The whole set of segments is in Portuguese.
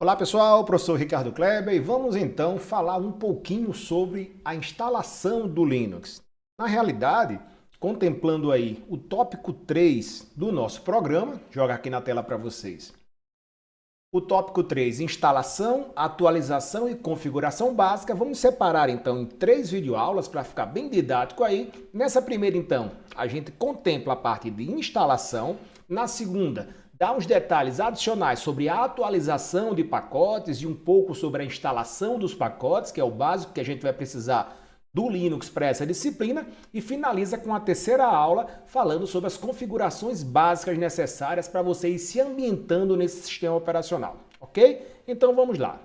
Olá pessoal, professor Ricardo Kleber e vamos então falar um pouquinho sobre a instalação do Linux. Na realidade, contemplando aí o tópico 3 do nosso programa, jogar aqui na tela para vocês. O tópico 3, instalação, atualização e configuração básica. Vamos separar então em 3 videoaulas para ficar bem didático aí. Nessa primeira então, a gente contempla a parte de instalação. Na segunda, dá uns detalhes adicionais sobre a atualização de pacotes e um pouco sobre a instalação dos pacotes, que é o básico que a gente vai precisar do Linux para essa disciplina, e finaliza com a terceira aula falando sobre as configurações básicas necessárias para você ir se ambientando nesse sistema operacional, ok? Então vamos lá.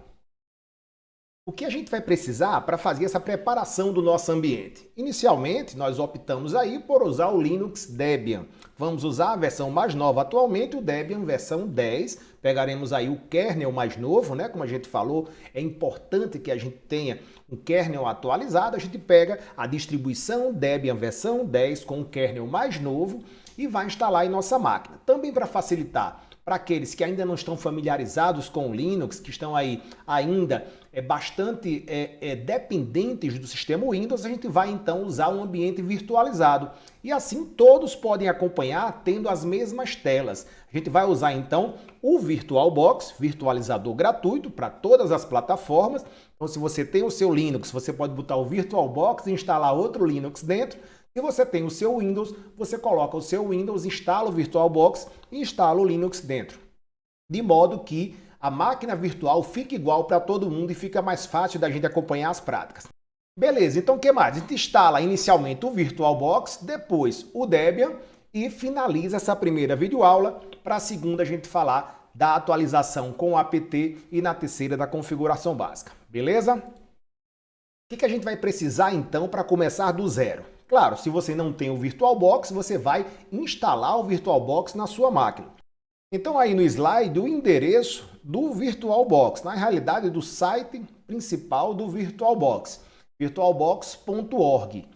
O que a gente vai precisar para fazer essa preparação do nosso ambiente? Inicialmente, nós optamos aí por usar o Linux Debian. Vamos usar a versão mais nova atualmente, o Debian versão 10. Pegaremos aí o kernel mais novo, né? Como a gente falou, é importante que a gente tenha um kernel atualizado. A gente pega a distribuição Debian versão 10 com o kernel mais novo e vai instalar em nossa máquina. Também para facilitar, para aqueles que ainda não estão familiarizados com o Linux, que estão aí ainda bastante dependentes do sistema Windows, a gente vai então usar um ambiente virtualizado. E assim todos podem acompanhar tendo as mesmas telas. A gente vai usar então o VirtualBox, virtualizador gratuito para todas as plataformas. Então se você tem o seu Linux, você pode botar o VirtualBox e instalar outro Linux dentro. Se você tem o seu Windows, você coloca o seu Windows, instala o VirtualBox e instala o Linux dentro. De modo que a máquina virtual fica igual para todo mundo e fica mais fácil da gente acompanhar as práticas. Beleza, então o que mais? A gente instala inicialmente o VirtualBox, depois o Debian e finaliza essa primeira videoaula. Para a segunda a gente falar da atualização com o apt e na terceira da configuração básica. Beleza? O que a gente vai precisar então para começar do zero? Claro, se você não tem o VirtualBox, você vai instalar o VirtualBox na sua máquina. Então aí no slide o endereço do VirtualBox, na realidade do site principal do VirtualBox, virtualbox.org.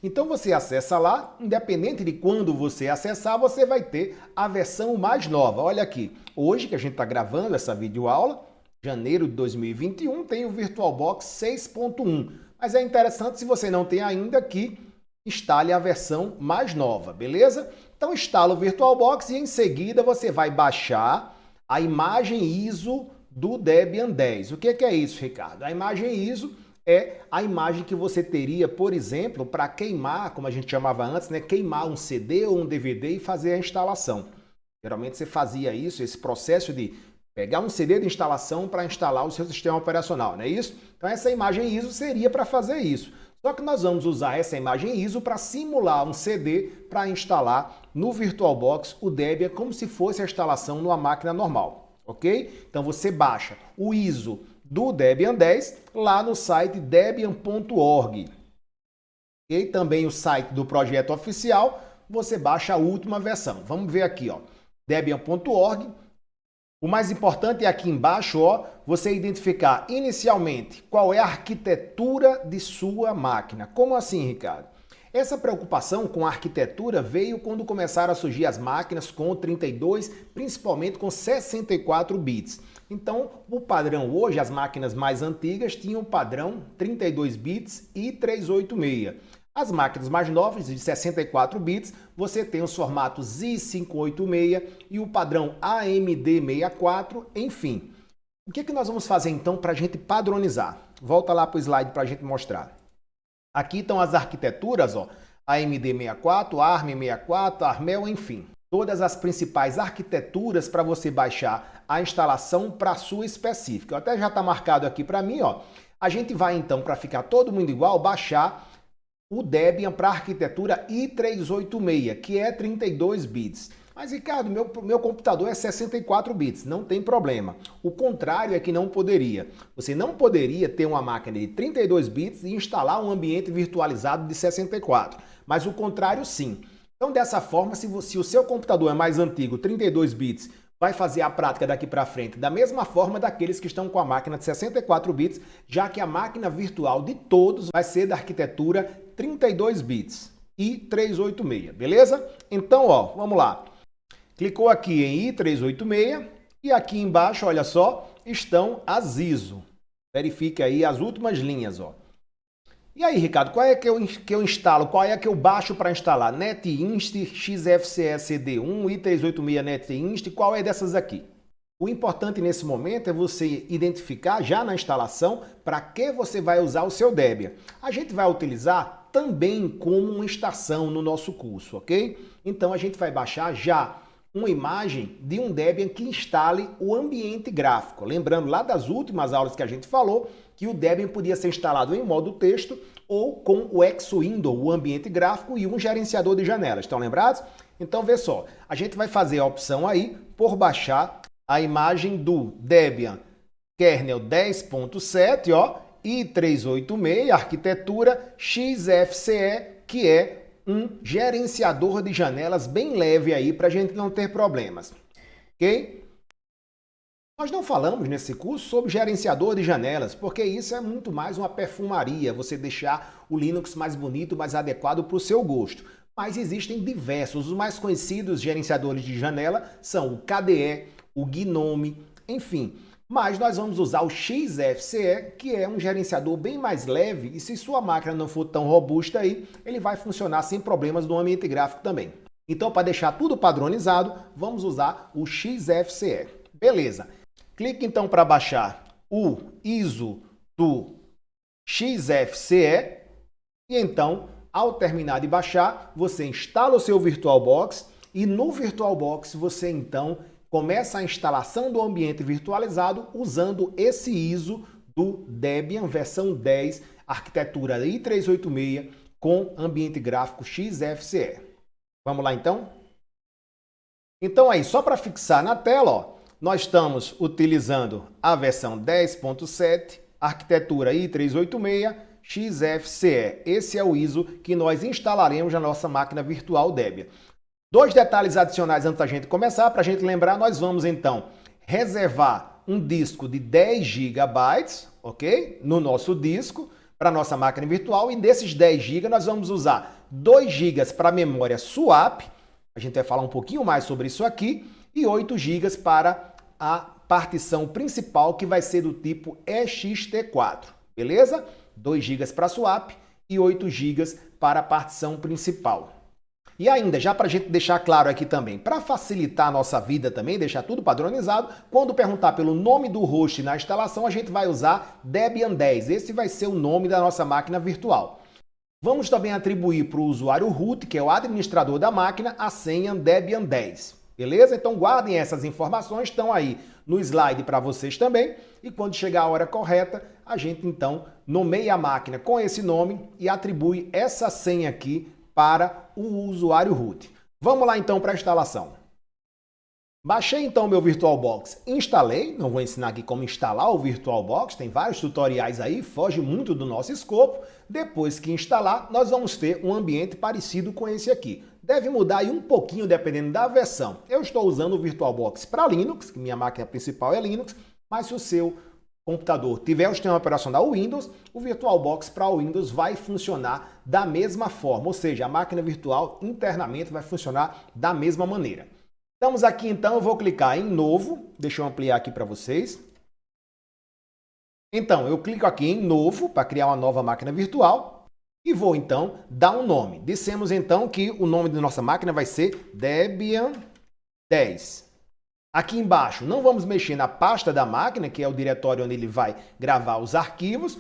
Então você acessa lá, independente de quando você acessar, você vai ter a versão mais nova. Olha aqui, hoje que a gente está gravando essa videoaula, janeiro de 2021, tem o VirtualBox 6.1. Mas é interessante, se você não tem ainda, que instale a versão mais nova, beleza? Então instala o VirtualBox e em seguida você vai baixar a imagem ISO do Debian 10. O que é isso, Ricardo? A imagem ISO é a imagem que você teria, por exemplo, para queimar, como a gente chamava antes, né? Queimar um CD ou um DVD e fazer a instalação. Geralmente você fazia isso, esse processo de pegar um CD de instalação para instalar o seu sistema operacional, não é isso? Então essa imagem ISO seria para fazer isso. Só que nós vamos usar essa imagem ISO para simular um CD para instalar no VirtualBox o Debian como se fosse a instalação numa máquina normal, ok? Então você baixa o ISO do Debian 10 lá no site debian.org. E também o site do projeto oficial, você baixa a última versão. Vamos ver aqui, ó, debian.org. O mais importante é aqui embaixo, ó, você identificar inicialmente qual é a arquitetura de sua máquina. Como assim, Ricardo? Essa preocupação com a arquitetura veio quando começaram a surgir as máquinas com 32, principalmente com 64 bits. Então, o padrão hoje, as máquinas mais antigas tinham o padrão 32 bits e 386. As máquinas mais novas, de 64 bits, você tem os formatos i586 e o padrão AMD64, enfim. O que nós vamos fazer então para a gente padronizar? Volta lá para o slide para a gente mostrar. Aqui estão as arquiteturas, ó, AMD64, ARM64, ARMEL, enfim. Todas as principais arquiteturas para você baixar a instalação para a sua específica. Até já está marcado aqui para mim, ó. A gente vai então, para ficar todo mundo igual, baixar o Debian para a arquitetura i386, que é 32 bits. Mas, Ricardo, meu computador é 64 bits, não tem problema. O contrário é que não poderia. Você não poderia ter uma máquina de 32 bits e instalar um ambiente virtualizado de 64. Mas o contrário, sim. Então, dessa forma, se o seu computador é mais antigo, 32 bits, vai fazer a prática daqui para frente da mesma forma daqueles que estão com a máquina de 64 bits, já que a máquina virtual de todos vai ser da arquitetura 32 bits e 386, beleza? Então, ó, vamos lá. Clicou aqui em i386 e aqui embaixo, olha só, estão as ISO. Verifique aí as últimas linhas, ó. E aí, Ricardo, qual é que eu instalo? Qual é que eu baixo para instalar? NetInst, XFCE CD1, i386 NetInst, qual é dessas aqui? O importante nesse momento é você identificar já na instalação para que você vai usar o seu Debian. A gente vai utilizar também como uma estação no nosso curso, ok? Então a gente vai baixar já uma imagem de um Debian que instale o ambiente gráfico. Lembrando lá das últimas aulas que a gente falou que o Debian podia ser instalado em modo texto ou com o X-Window, o ambiente gráfico e um gerenciador de janelas. Estão lembrados? Então vê só, a gente vai fazer a opção aí por baixar a imagem do Debian kernel 10.7, ó, i386, arquitetura XFCE, que é um gerenciador de janelas bem leve aí para a gente não ter problemas, ok? Nós não falamos nesse curso sobre gerenciador de janelas, porque isso é muito mais uma perfumaria, você deixar o Linux mais bonito, mais adequado para o seu gosto. Mas existem diversos, os mais conhecidos gerenciadores de janela são o KDE, o Gnome, enfim. Mas nós vamos usar o XFCE, que é um gerenciador bem mais leve e se sua máquina não for tão robusta aí, ele vai funcionar sem problemas no ambiente gráfico também. Então, para deixar tudo padronizado, vamos usar o XFCE. Beleza. Clique então para baixar o ISO do XFCE e então, ao terminar de baixar, você instala o seu VirtualBox e no VirtualBox você então começa a instalação do ambiente virtualizado usando esse ISO do Debian versão 10, arquitetura i386 com ambiente gráfico XFCE. Vamos lá então? Então aí, só para fixar na tela, ó, nós estamos utilizando a versão 10.7, arquitetura i386, XFCE. Esse é o ISO que nós instalaremos na nossa máquina virtual Debian. Dois detalhes adicionais antes da gente começar, para a gente lembrar, nós vamos então reservar um disco de 10 GB, ok? No nosso disco, para a nossa máquina virtual, e desses 10 GB nós vamos usar 2 GB para memória swap, a gente vai falar um pouquinho mais sobre isso aqui, e 8 GB para a partição principal, que vai ser do tipo ext4, beleza? 2 GB para swap e 8 GB para a partição principal. E ainda, já para a gente deixar claro aqui também, para facilitar a nossa vida também, deixar tudo padronizado, quando perguntar pelo nome do host na instalação, a gente vai usar Debian 10. Esse vai ser o nome da nossa máquina virtual. Vamos também atribuir para o usuário root, que é o administrador da máquina, a senha Debian 10. Beleza? Então guardem essas informações, estão aí no slide para vocês também. E quando chegar a hora correta, a gente então nomeia a máquina com esse nome e atribui essa senha aqui para o usuário root. Vamos lá então para a instalação. Baixei então meu VirtualBox, instalei, não vou ensinar aqui como instalar o VirtualBox, tem vários tutoriais aí, foge muito do nosso escopo. Depois que instalar, nós vamos ter um ambiente parecido com esse aqui. Deve mudar aí um pouquinho dependendo da versão. Eu estou usando o VirtualBox para Linux, que minha máquina principal é Linux, mas se o seu computador tiver o sistema operacional Windows, o VirtualBox para o Windows vai funcionar da mesma forma, ou seja, a máquina virtual internamente vai funcionar da mesma maneira. Estamos aqui então, eu vou clicar em novo, deixa eu ampliar aqui para vocês. Então, eu clico aqui em novo para criar uma nova máquina virtual e vou então dar um nome. Dissemos então que o nome da nossa máquina vai ser Debian 10. Aqui embaixo, não vamos mexer na pasta da máquina, que é o diretório onde ele vai gravar os arquivos.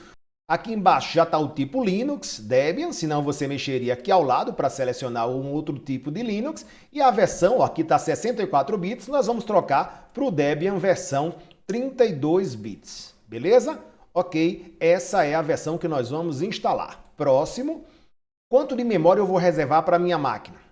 Aqui embaixo já está o tipo Linux, Debian, senão você mexeria aqui ao lado para selecionar um outro tipo de Linux. E a versão, ó, aqui está 64 bits, nós vamos trocar para o Debian versão 32 bits. Beleza? Ok, essa é a versão que nós vamos instalar. Próximo, quanto de memória eu vou reservar para a minha máquina?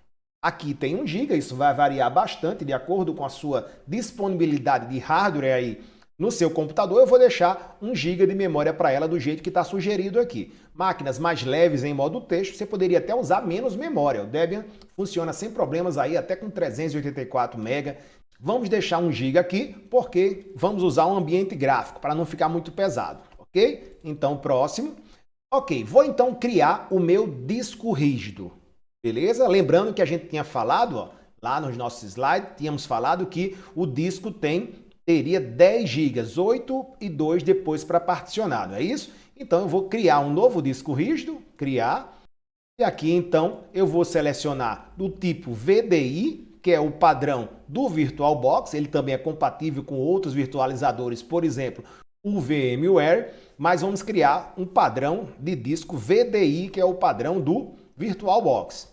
Aqui tem 1 GB, isso vai variar bastante de acordo com a sua disponibilidade de hardware aí no seu computador. Eu vou deixar 1 GB de memória para ela do jeito que está sugerido aqui. Máquinas mais leves em modo texto, você poderia até usar menos memória. O Debian funciona sem problemas aí, até com 384 MB. Vamos deixar 1 GB aqui, porque vamos usar um ambiente gráfico, para não ficar muito pesado, ok? Então, próximo. Ok, vou então criar o meu disco rígido. Beleza? Lembrando que a gente tinha falado, ó, lá nos nossos slides, tínhamos falado que o disco tem teria 10 GB, 8 e 2 depois para particionar, não é isso? Então eu vou criar um novo disco rígido, criar, e aqui então eu vou selecionar do tipo VDI, que é o padrão do VirtualBox, ele também é compatível com outros virtualizadores, por exemplo, o VMware, mas vamos criar um padrão de disco VDI, que é o padrão do VirtualBox.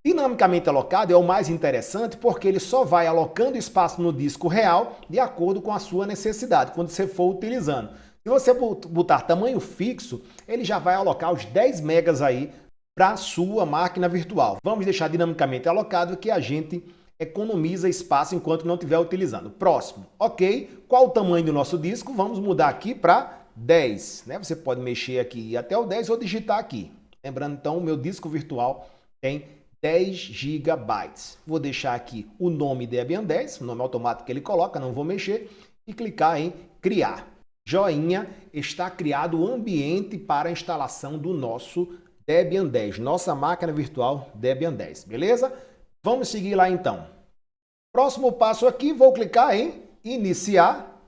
Dinamicamente alocado é o mais interessante porque ele só vai alocando espaço no disco real de acordo com a sua necessidade, quando você for utilizando. Se você botar tamanho fixo, ele já vai alocar os 10 megas aí para a sua máquina virtual. Vamos deixar dinamicamente alocado que a gente economiza espaço enquanto não estiver utilizando. Próximo, ok. Qual o tamanho do nosso disco? Vamos mudar aqui para 10. Né? Você pode mexer aqui até o 10 ou digitar aqui. Lembrando então, o meu disco virtual tem 10 gigabytes. Vou deixar aqui o nome Debian 10, o nome automático que ele coloca, não vou mexer, e clicar em criar. Joinha, está criado o ambiente para a instalação do nosso Debian 10, nossa máquina virtual Debian 10, beleza? Vamos seguir lá então. Próximo passo aqui, vou clicar em iniciar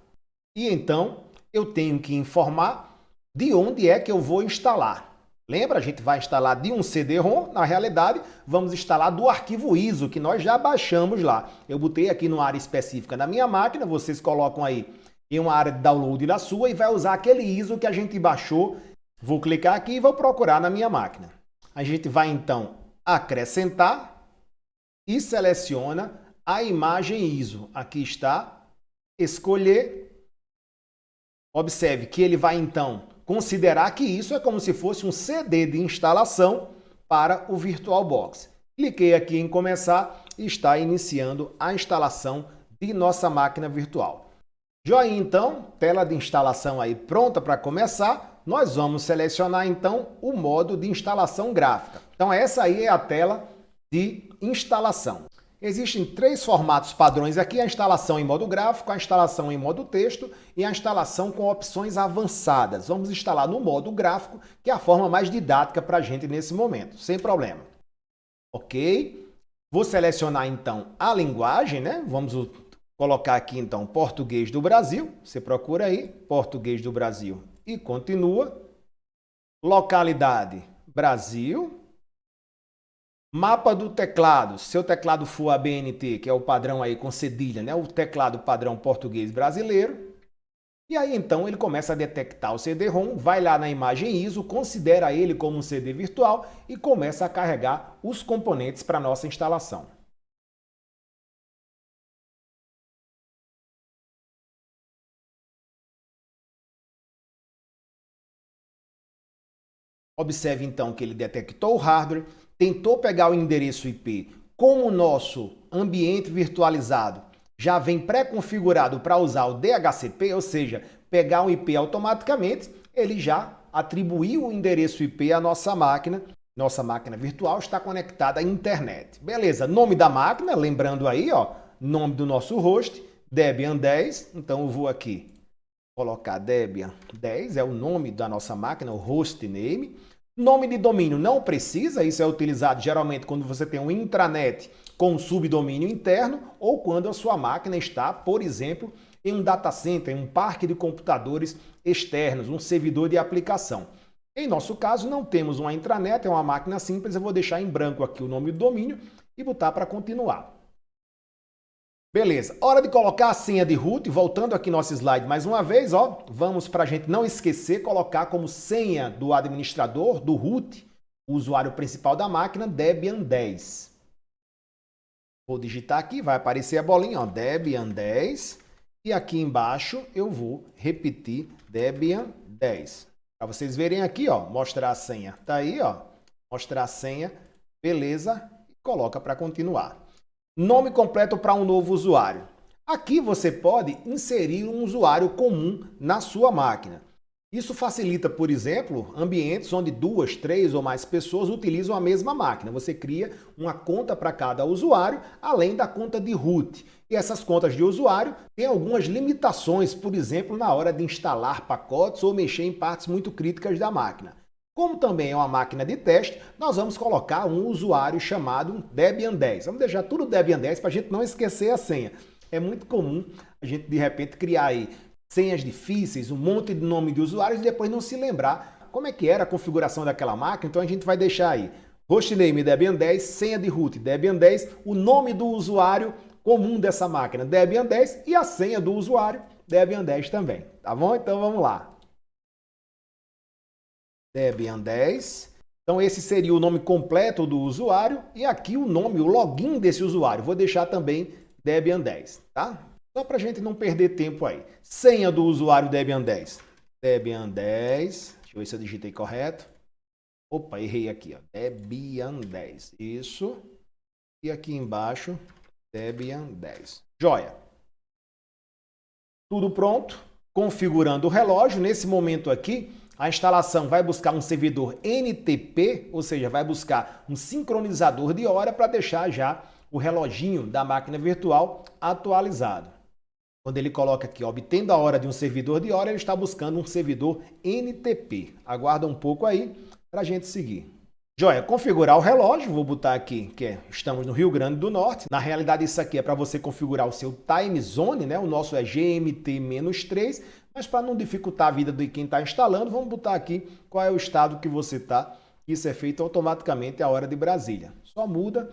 e então eu tenho que informar de onde é que eu vou instalar. Lembra? A gente vai instalar de um CD-ROM, na realidade vamos instalar do arquivo ISO que nós já baixamos lá. Eu botei aqui numa área específica da minha máquina, vocês colocam aí em uma área de download da sua e vai usar aquele ISO que a gente baixou. Vou clicar aqui e vou procurar na minha máquina. A gente vai então acrescentar e seleciona a imagem ISO. Aqui está, escolher. Observe que ele vai então considerar que isso é como se fosse um CD de instalação para o VirtualBox. Cliquei aqui em começar e está iniciando a instalação de nossa máquina virtual. Joinha então, tela de instalação aí pronta para começar. Nós vamos selecionar então o modo de instalação gráfica. Então essa aí é a tela de instalação. Existem 3 formatos padrões aqui, a instalação em modo gráfico, a instalação em modo texto e a instalação com opções avançadas. Vamos instalar no modo gráfico, que é a forma mais didática para a gente nesse momento, sem problema. Ok? Vou selecionar então a linguagem, né? Vamos colocar aqui então português do Brasil. Você procura aí, português do Brasil e continua. Localidade, Brasil. Mapa do teclado, seu teclado for ABNT, que é o padrão aí com cedilha, né? O teclado padrão português brasileiro. E aí então ele começa a detectar o CD-ROM, vai lá na imagem ISO, considera ele como um CD virtual e começa a carregar os componentes para a nossa instalação. Observe então que ele detectou o hardware, tentou pegar o endereço IP. Como o nosso ambiente virtualizado já vem pré-configurado para usar o DHCP, ou seja, pegar um IP automaticamente, ele já atribuiu o endereço IP à nossa máquina. Nossa máquina virtual está conectada à internet. Beleza, nome da máquina, lembrando aí, ó, nome do nosso host, Debian 10. Então eu vou aqui colocar Debian 10, é o nome da nossa máquina, o host name. Nome de domínio não precisa, isso é utilizado geralmente quando você tem um intranet com um subdomínio interno ou quando a sua máquina está, por exemplo, em um data center, em um parque de computadores externos, um servidor de aplicação. Em nosso caso, não temos uma intranet, é uma máquina simples, eu vou deixar em branco aqui o nome do domínio e botar para continuar. Beleza, hora de colocar a senha de root, voltando aqui nosso slide mais uma vez, ó, vamos para a gente não esquecer, colocar como senha do administrador, do root, o usuário principal da máquina, Debian 10. Vou digitar aqui, vai aparecer a bolinha, ó, Debian 10, e aqui embaixo eu vou repetir Debian 10. Para vocês verem aqui, ó, mostrar a senha, tá aí, ó, mostrar a senha, beleza, e coloca para continuar. Nome completo para um novo usuário. Aqui você pode inserir um usuário comum na sua máquina. Isso facilita, por exemplo, ambientes onde 2, 3 ou mais pessoas utilizam a mesma máquina. Você cria uma conta para cada usuário, além da conta de root. E essas contas de usuário têm algumas limitações, por exemplo, na hora de instalar pacotes ou mexer em partes muito críticas da máquina. Como também é uma máquina de teste, nós vamos colocar um usuário chamado Debian 10. Vamos deixar tudo Debian 10 para a gente não esquecer a senha. É muito comum a gente de repente criar aí senhas difíceis, um monte de nome de usuários e depois não se lembrar como é que era a configuração daquela máquina. Então a gente vai deixar aí hostname Debian 10, senha de root Debian 10, o nome do usuário comum dessa máquina Debian 10 e a senha do usuário Debian 10 também, tá bom? Então vamos lá. Debian 10. Então esse seria o nome completo do usuário e aqui o nome, o login desse usuário. Vou deixar também Debian 10, tá? Só para a gente não perder tempo aí. Senha do usuário Debian 10. Debian 10. Deixa eu ver se eu digitei correto. Opa, errei aqui, ó. Debian 10. Isso. E aqui embaixo, Debian 10. Joia. Tudo pronto. Configurando o relógio. Nesse momento aqui, a instalação vai buscar um servidor NTP, ou seja, vai buscar um sincronizador de hora para deixar já o reloginho da máquina virtual atualizado. Quando ele coloca aqui, obtendo a hora de um servidor de hora, ele está buscando um servidor NTP. Aguarda um pouco aí para a gente seguir. Joia, configurar o relógio, vou botar aqui que estamos no Rio Grande do Norte. Na realidade, isso aqui é para você configurar o seu time zone, né? O nosso é GMT-3, mas para não dificultar a vida de quem está instalando, vamos botar aqui qual é o estado que você está. Isso é feito automaticamente a hora de Brasília. Só muda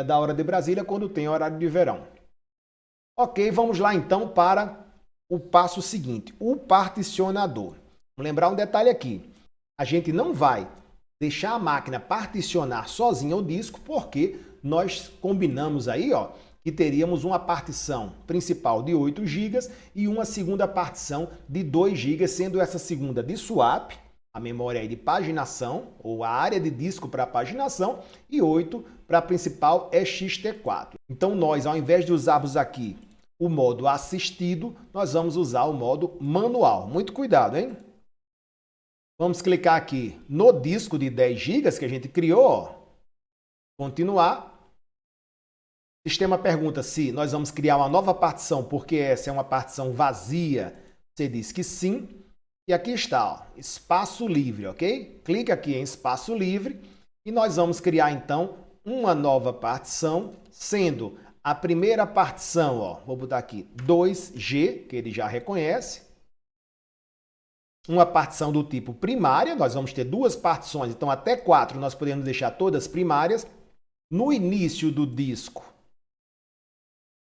da hora de Brasília quando tem horário de verão. Ok, vamos lá então para o passo seguinte, o particionador. Vamos lembrar um detalhe aqui. A gente não vai deixar a máquina particionar sozinha o disco, porque nós combinamos aí, ó, que teríamos uma partição principal de 8 GB e uma segunda partição de 2 GB, sendo essa segunda de swap, a memória aí de paginação, ou a área de disco para paginação, e 8 para a principal ext4. Então nós, ao invés de usarmos aqui o modo assistido, nós vamos usar o modo manual. Muito cuidado, hein? Vamos clicar aqui no disco de 10 GB que a gente criou, ó. Continuar. O sistema pergunta se nós vamos criar uma nova partição, porque essa é uma partição vazia. Você diz que sim. E aqui está, ó, espaço livre, ok? Clica aqui em espaço livre e nós vamos criar então uma nova partição, sendo a primeira partição, ó, vou botar aqui 2G, que ele já reconhece. Uma partição do tipo primária, nós vamos ter duas partições, então até 4 nós podemos deixar todas primárias. No início do disco.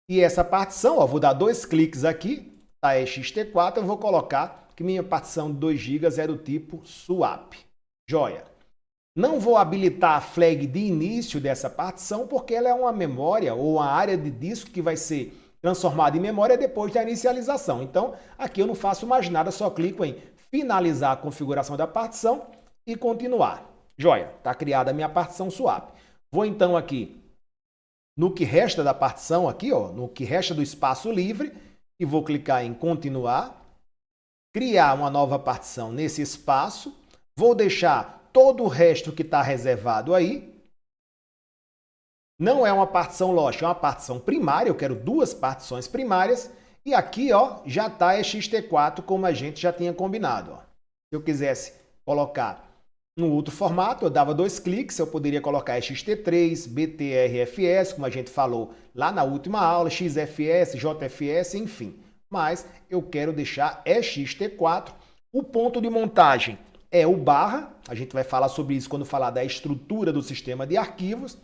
E essa partição, ó, vou dar 2 cliques aqui, tá, ext4, eu vou colocar que minha partição de 2 GB é do tipo swap. Joia. Não vou habilitar a flag de início dessa partição, porque ela é uma memória ou uma área de disco que vai ser transformada em memória depois da inicialização. Então, aqui eu não faço mais nada, só clico em finalizar a configuração da partição e continuar. Joia, está criada a minha partição swap. Vou então aqui no que resta da partição, aqui, ó, no que resta do espaço livre, e vou clicar em continuar. Criar uma nova partição nesse espaço. Vou deixar todo o resto que está reservado aí. Não é uma partição lógica, é uma partição primária. Eu quero 2 partições primárias. E aqui, ó, já está ext4 como a gente já tinha combinado. Ó. Se eu quisesse colocar no outro formato, eu dava 2 cliques. Eu poderia colocar ext3, btrfs, como a gente falou lá na última aula, xfs, jfs, enfim. Mas eu quero deixar ext4. O ponto de montagem é o barra. A gente vai falar sobre isso quando falar da estrutura do sistema de arquivos.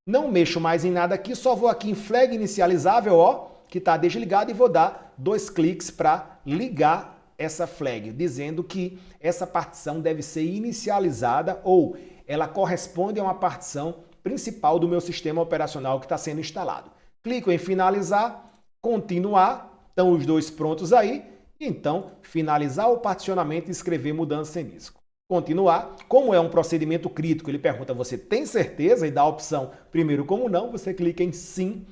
Não mexo mais em nada aqui, só vou aqui em flag inicializável, ó, que está desligado, e vou dar 2 cliques para ligar essa flag, dizendo que essa partição deve ser inicializada ou ela corresponde a uma partição principal do meu sistema operacional que está sendo instalado. Clico em finalizar, continuar. Estão os 2 prontos aí, e então finalizar o particionamento e escrever mudança em disco. Continuar, como é um procedimento crítico, ele pergunta, você tem certeza? E dá a opção primeiro como não, você clica em sim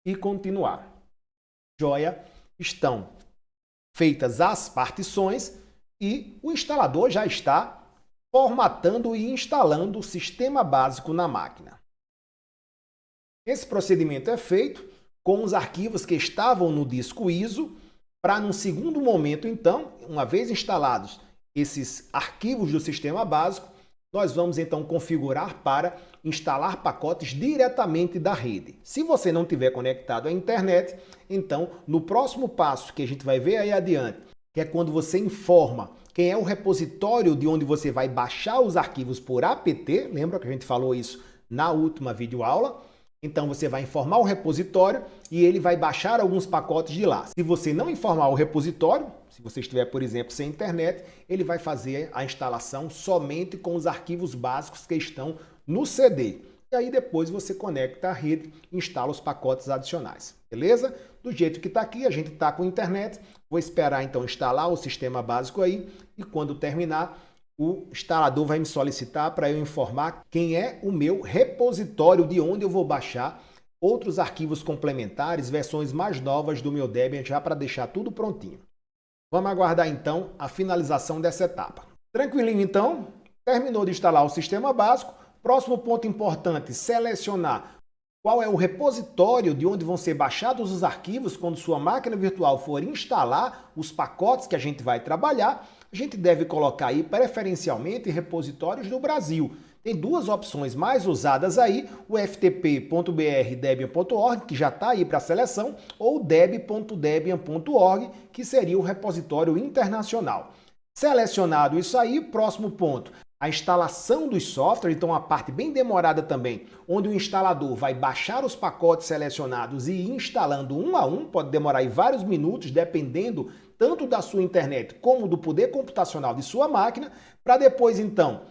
e continuar. Joia, estão feitas as partições e o instalador já está formatando e instalando o sistema básico na máquina. Esse procedimento é feito com os arquivos que estavam no disco ISO, para num segundo momento, então, uma vez instalados esses arquivos do sistema básico, nós vamos então configurar para instalar pacotes diretamente da rede. Se você não tiver conectado à internet, então no próximo passo que a gente vai ver aí adiante, que é quando você informa quem é o repositório de onde você vai baixar os arquivos por apt, lembra que a gente falou isso na última videoaula? Então você vai informar o repositório e ele vai baixar alguns pacotes de lá. Se você não informar o repositório, se você estiver, por exemplo, sem internet, ele vai fazer a instalação somente com os arquivos básicos que estão no CD. E aí depois você conecta à rede e instala os pacotes adicionais. Beleza? Do jeito que está aqui, a gente está com internet. Vou esperar então instalar o sistema básico aí e quando terminar, o instalador vai me solicitar para eu informar quem é o meu repositório de onde eu vou baixar outros arquivos complementares, versões mais novas do meu Debian, já para deixar tudo prontinho. Vamos aguardar então a finalização dessa etapa. Tranquilinho então? Terminou de instalar o sistema básico. Próximo ponto importante, selecionar qual é o repositório de onde vão ser baixados os arquivos quando sua máquina virtual for instalar os pacotes que a gente vai trabalhar. A gente deve colocar aí preferencialmente repositórios do Brasil. Tem duas opções mais usadas aí, o ftp.br-debian.org, que já está aí para seleção, ou deb.debian.org, que seria o repositório internacional. Selecionado isso aí, próximo ponto, a instalação dos softwares, então uma parte bem demorada também, onde o instalador vai baixar os pacotes selecionados e ir instalando um a um, pode demorar aí vários minutos, dependendo tanto da sua internet como do poder computacional de sua máquina, para depois então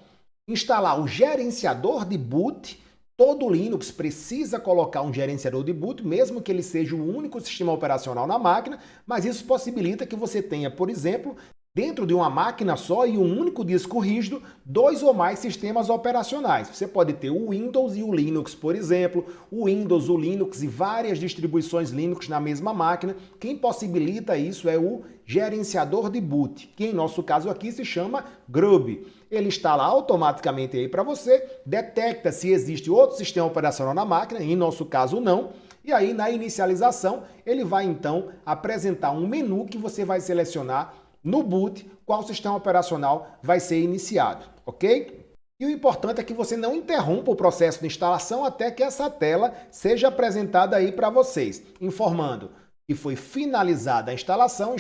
instalar o gerenciador de boot. Todo Linux precisa colocar um gerenciador de boot, mesmo que ele seja o único sistema operacional na máquina, mas isso possibilita que você tenha, por exemplo, dentro de uma máquina só e um único disco rígido, 2 ou mais sistemas operacionais. Você pode ter o Windows e o Linux, por exemplo, o Windows, o Linux e várias distribuições Linux na mesma máquina. Quem possibilita isso é o gerenciador de boot, que em nosso caso aqui se chama Grub. Ele instala automaticamente aí para você, detecta se existe outro sistema operacional na máquina, em nosso caso não, e aí na inicialização ele vai então apresentar um menu que você vai selecionar no boot qual sistema operacional vai ser iniciado, ok? E o importante é que você não interrompa o processo de instalação até que essa tela seja apresentada aí para vocês, informando que foi finalizada a instalação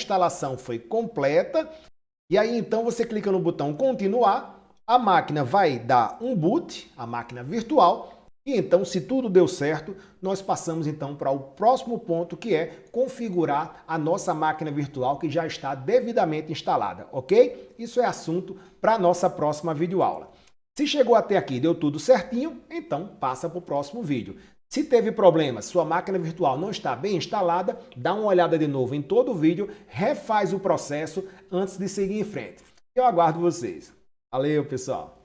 foi completa, e aí então você clica no botão continuar, a máquina vai dar um boot, a máquina virtual, e então, se tudo deu certo, nós passamos então para o próximo ponto, que é configurar a nossa máquina virtual que já está devidamente instalada, ok? Isso é assunto para a nossa próxima videoaula. Se chegou até aqui e deu tudo certinho, então passa para o próximo vídeo. Se teve problema, sua máquina virtual não está bem instalada, dá uma olhada de novo em todo o vídeo, refaz o processo antes de seguir em frente. Eu aguardo vocês. Valeu, pessoal!